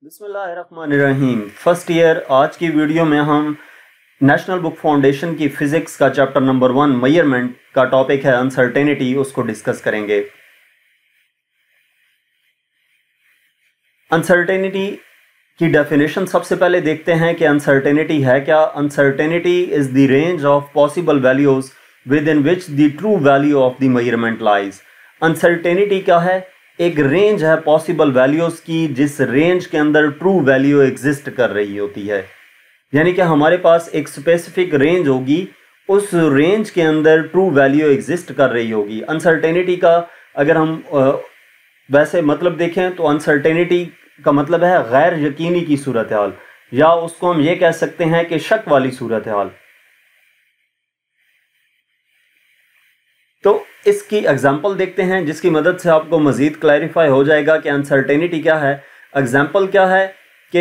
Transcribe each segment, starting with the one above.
बिस्मिल्लाहिर्रहमानिर्रहीम। First year आज की वीडियो में हम नेशनल बुक फाउंडेशन की फिजिक्स का चैप्टर नंबर 1 मेजरमेंट का टॉपिक है अनसर्टेनिटी, उसको डिस्कस करेंगे। अनसर्टेनिटी की डेफिनेशन सबसे पहले देखते हैं कि अनसर्टेनिटी है क्या। Uncertainty is the range of possible values with in which the true value of the measurement lies. Uncertainty क्या है? एक रेंज है पॉसिबल वैल्यूज़ की जिस रेंज के अंदर ट्रू वैल्यू एग्जिस्ट कर रही होती है। यानी कि हमारे पास एक स्पेसिफिक रेंज होगी, उस रेंज के अंदर ट्रू वैल्यू एग्जिस्ट कर रही होगी। अनसर्टेनिटी का अगर हम वैसे मतलब देखें तो अनसर्टेनिटी का मतलब है गैर यकीनी की सूरत हाल, या उसको हम ये कह सकते हैं कि शक वाली सूरत हाल। तो इसकी एग्जाम्पल देखते हैं जिसकी मदद से आपको मज़ीद क्लैरिफाई हो जाएगा कि अनसर्टेनिटी क्या है। एग्जाम्पल क्या है कि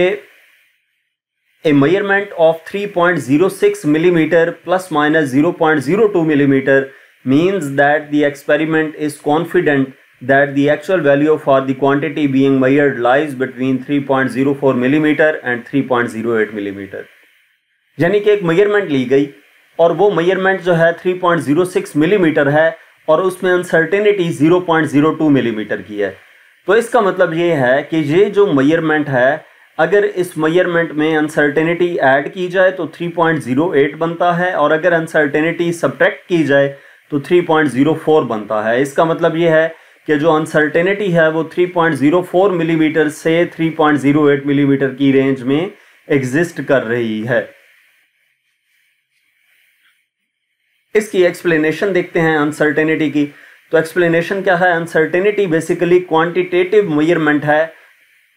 a measurement of 3.06 millimetre plus minus 0.02 millimetre means that the experiment is confident that the actual value for the quantity being measured lies between 3.04 millimetre and 3.08 millimetre. यानी कि एक मेजरमेंट ली गई और वो मेजरमेंट जो है 3.06 मिलीमीटर है और उसमें अनसर्टेनिटी 0.02 मिलीमीटर की है। तो इसका मतलब ये है कि ये जो मेजरमेंट है, अगर इस मेजरमेंट में अनसर्टेनिटी ऐड की जाए तो 3.08 बनता है, और अगर अनसर्टेनिटी सब्ट्रैक्ट की जाए तो 3.04 बनता है। इसका मतलब ये है कि जो अनसर्टेनिटी है वो 3.04 मिलीमीटर से 3.08 मिलीमीटर की रेंज में एग्जिस्ट कर रही है। इसकी एक्सप्लेनेशन देखते हैं अनसर्टेनिटी की। तो एक्सप्लेनेशन क्या है? अनसर्टेनिटी बेसिकली क्वांटिटेटिव मेजरमेंट है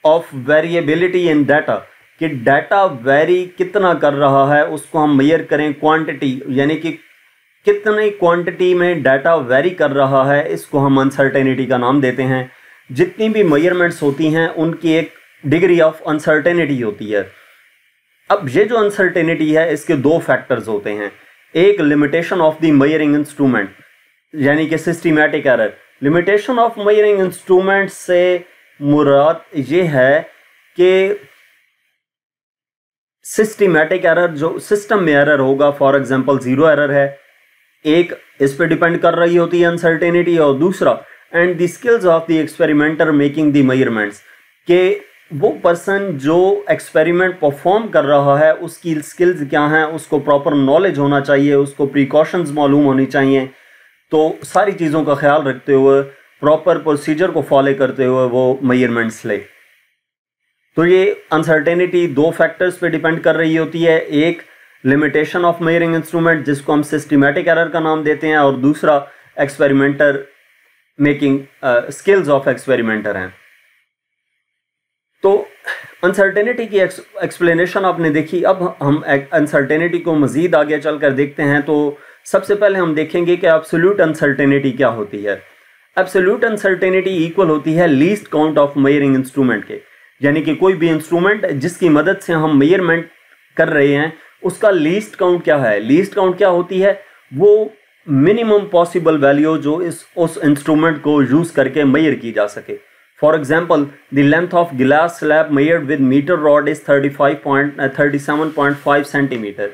ऑफ वेरिएबिलिटी इन डाटा, कि डाटा वेरी कितना कर रहा है उसको हम मेजर करें। क्वांटिटी यानी कि कितनी क्वांटिटी में डाटा वेरी कर रहा है, इसको हम अनसर्टेनिटी का नाम देते हैं। जितनी भी मेजरमेंट्स होती हैं उनकी एक डिग्री ऑफ अनसर्टेनिटी होती है। अब ये जो अनसर्टेनिटी है इसके दो फैक्टर्स होते हैं। एक limitation of the measuring instrument यानी कि systematic error. Limitation of measuring instrument से मुराद ये है कि सिस्टमैटिक एरर जो सिस्टम में एरर होगा, फॉर एग्जांपल जीरो एरर है, एक इस पे डिपेंड कर रही होती है अनसर्टेनिटी, और दूसरा and the skills of the experimenter making the measurements, के वो पर्सन जो एक्सपेरिमेंट परफॉर्म कर रहा है उसकी स्किल्स क्या हैं, उसको प्रॉपर नॉलेज होना चाहिए, उसको प्रिकॉशंस मालूम होनी चाहिए। तो सारी चीज़ों का ख्याल रखते हुए, प्रॉपर प्रोसीजर को फॉलो करते हुए वो मेजरमेंट्स ले। तो ये अनसर्टेनिटी दो फैक्टर्स पे डिपेंड कर रही होती है। एक लिमिटेशन ऑफ मेजरिंग इंस्ट्रूमेंट जिसको हम सिस्टमैटिक एरर का नाम देते हैं, और दूसरा experimenter making skills of experimenter हैं। तो अनसर्टेनिटी की एक्सप्लेनेशन आपने देखी। अब हम अनसर्टेनिटी को मज़ीद आगे चलकर देखते हैं। तो सबसे पहले हम देखेंगे कि एब्सोल्यूट अनसर्टेनिटी क्या होती है। एब्सोल्यूट अनसर्टेनिटी इक्वल होती है least count of measuring instrument के, यानी कि कोई भी इंस्ट्रूमेंट जिसकी मदद से हम मेजरमेंट कर रहे हैं उसका लीस्ट काउंट क्या है। लीस्ट काउंट क्या होती है? वो मिनिमम पॉसिबल वैल्यू जो उस इंस्ट्रूमेंट को यूज़ करके मेजर की जा सके। For example, the length of glass slab measured with meter rod is 37.5 centimeter.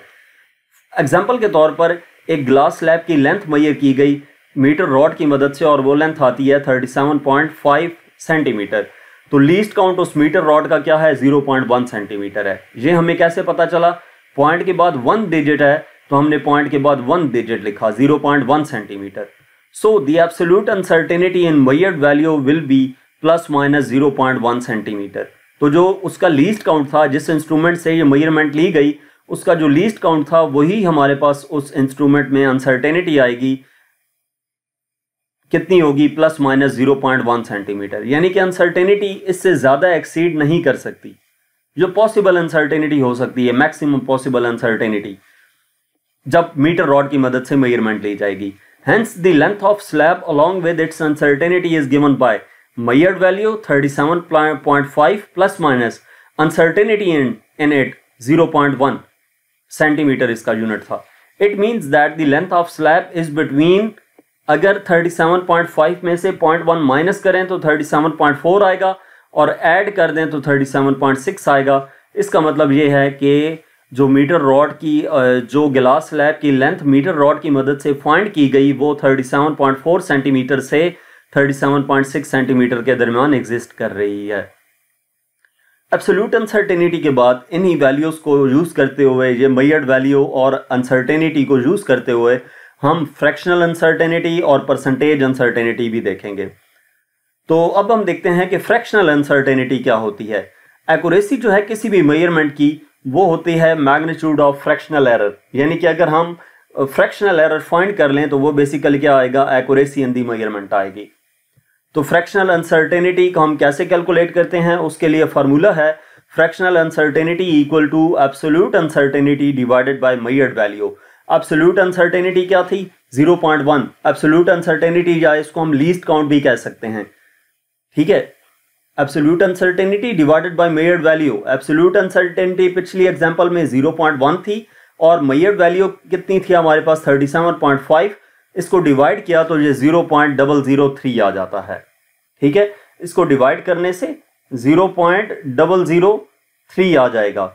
Example के तौर पर एक ग्लास स्लैब की लेंथ मेजर की गई मीटर रॉड की मदद से, और वो लेंथ आती है 37.5 सेंटीमीटर। तो लीस्ट काउंट उस मीटर रॉड का क्या है? 0.1 सेंटीमीटर है। ये हमें कैसे पता चला? पॉइंट के बाद 1 डिजिट है तो हमने पॉइंट के बाद 1 डिजिट लिखा, 0.1 centimetre. So the absolute uncertainty in measured value will be plus minus 0.1 centimetre. तो जो उसका लीस्ट काउंट था, जिस इंस्ट्रूमेंट से ये मेजरमेंट ली गई, उसका जो लीस्ट काउंट था वही हमारे पास उस इंस्ट्रूमेंट में अनसर्टेनिटी आएगी। कितनी होगी? Plus minus 0.1 centimetre. यानी कि अनसर्टेनिटी इससे ज़्यादा एक्सीड नहीं कर सकती। जो पॉसिबल अनसर्टेनिटी हो सकती है, मैक्सिमम पॉसिबल अनसर्टेनिटी, जब मीटर रॉड की मदद से मेजरमेंट ली जाएगी। Hence the length of slab along with its uncertainty is given by measured value 37.5 plus minus uncertainty in it 0.1 centimetre इसका यूनिट था। It means that the length of slab is between, अगर 37.5 में से 0.1 minus करें तो 37.4 आएगा, और add कर दें तो 37.6 आएगा। इसका मतलब ये है कि जो मीटर रॉड की जो गिलास स्लैब की लेंथ मीटर रॉड की मदद से फाइंड की गई वो 37.4 सेंटीमीटर से 37.6 सेंटीमीटर के दरमियान एग्जिस्ट कर रही है। एब्सोल्यूट अनसर्टेनिटी के बाद इन्हीं वैल्यूज़ को यूज़ करते हुए, ये मेजर्ड वैल्यू और अनसर्टेनिटी को यूज़ करते हुए हम फ्रैक्शनल अनसर्टेनिटी और परसेंटेज अनसर्टेनिटी भी देखेंगे। तो अब हम देखते हैं कि फ्रैक्शनल अनसर्टेनिटी क्या होती है। एक्यूरेसी जो है किसी भी मेजरमेंट की वो होती है मैग्नीट्यूड ऑफ फ्रैक्शनल एरर, यानी कि अगर हम फ्रैक्शनल एरर फाइंड कर लें तो वो बेसिकली क्या आएगा, एक्यूरेसी इन दी मेजरमेंट आएगी। तो फ्रैक्शनल अनसर्टेनिटी को हम कैसे कैलकुलेट करते हैं, उसके लिए फार्मूला है fractional uncertainty equal to absolute uncertainty divided by measured value. Absolute uncertainty क्या थी, 0.1। एब्सोल्यूट अनसर्टेनिटी या इसको हम लीस्ट काउंट भी कह सकते हैं, ठीक है। Absolute uncertainty divided by measured value. Absolute uncertainty पिछली एग्जांपल में 0.1 थी और मेजर्ड वैल्यू कितनी थी हमारे पास, 37.5। इसको डिवाइड किया तो ये 0.003 आ जाता है, ठीक है। इसको डिवाइड करने से 0.003 आ जाएगा।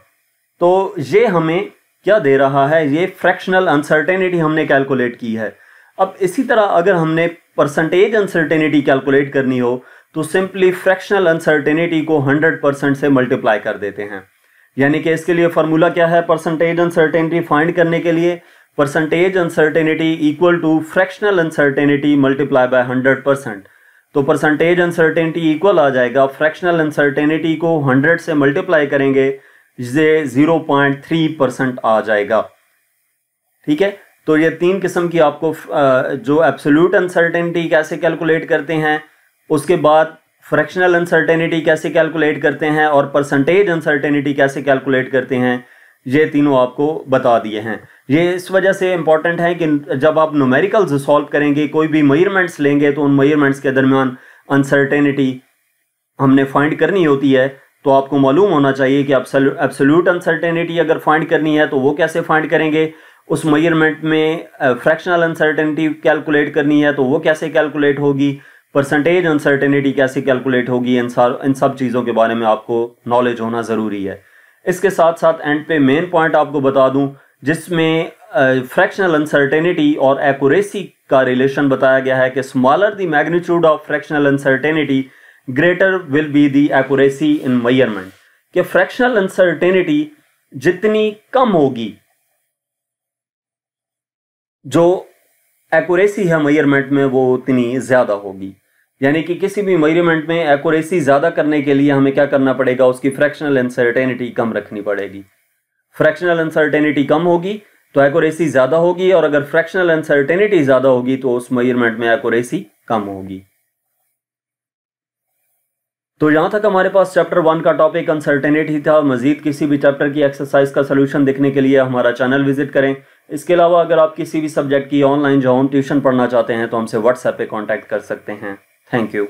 तो ये हमें क्या दे रहा है, ये फ्रैक्शनल अनसर्टेनिटी हमने कैलकुलेट की है। अब इसी तरह अगर हमने परसेंटेज अनसर्टेनिटी कैलकुलेट करनी हो तो सिंपली फ्रैक्शनल अनसर्टेनिटी को 100% से मल्टीप्लाई कर देते हैं। यानी कि इसके लिए फार्मूला क्या है, परसेंटेज अनसर्टेनिटी फाइंड करने के लिए percentage uncertainty equal to fractional uncertainty multiply by 100%। तो परसेंटेज अनसर्टेनिटी इक्वल आ जाएगा, फ्रैक्शनल अनसर्टेनिटी को 100 से मल्टीप्लाई करेंगे, ये 0.3% आ जाएगा, ठीक है। तो ये तीन किस्म की आपको जो एब्सोल्यूट अनसर्टेनिटी कैसे कैलकुलेट करते हैं, उसके बाद फ्रैक्शनल अनसर्टेनिटी कैसे कैलकुलेट करते हैं और परसेंटेज अनसर्टेनिटी कैसे कैलकुलेट करते हैं, ये तीनों आपको बता दिए हैं। ये इस वजह से इंपॉर्टेंट है कि जब आप न्यूमेरिकल्स सॉल्व करेंगे, कोई भी मेजरमेंट्स लेंगे तो उन मेजरमेंट्स के दरमियान अनसर्टेनिटी हमने फाइंड करनी होती है। तो आपको मालूम होना चाहिए कि एब्सोल्यूट अनसर्टेनिटी अगर फाइंड करनी है तो वो कैसे फाइंड करेंगे, उस मेजरमेंट में फ्रैक्शनल अनसर्टेनिटी कैलकुलेट करनी है तो वो कैसे कैलकुलेट होगी, परसेंटेज अनसर्टेनिटी कैसे कैलकुलेट होगी, इन सब चीज़ों के बारे में आपको नॉलेज होना ज़रूरी है। इसके साथ साथ एंड पे मेन पॉइंट आपको बता दूं जिसमें फ्रैक्शनल अनसर्टेनिटी और एक्यूरेसी का रिलेशन बताया गया है कि smaller the magnitude of fractional uncertainty greater will be the accuracy in measurement. कि फ्रैक्शनल अनसर्टेनिटी जितनी कम होगी, जो एक्यूरेसी है मेजरमेंट में वो उतनी ज़्यादा होगी। यानी कि किसी भी मेजरमेंट में एक्यूरेसी ज़्यादा करने के लिए हमें क्या करना पड़ेगा, उसकी फ्रैक्शनल अनसर्टेनिटी कम रखनी पड़ेगी। फ्रैक्शनल अनसर्टेनिटी कम होगी तो एक्यूरेसी ज़्यादा होगी, और अगर फ्रैक्शनल अनसर्टेनिटी ज़्यादा होगी तो उस मेजरमेंट में एक्यूरेसी कम होगी। तो यहाँ तक हमारे पास चैप्टर 1 का टॉपिक अनसर्टेनिटी था। मजीद किसी भी चैप्टर की एक्सरसाइज का सलूशन देखने के लिए हमारा चैनल विजिट करें। इसके अलावा अगर आप किसी भी सब्जेक्ट की ऑनलाइन जो होम ट्यूशन पढ़ना चाहते हैं तो हमसे व्हाट्सएप पे कांटेक्ट कर सकते हैं। Thank you.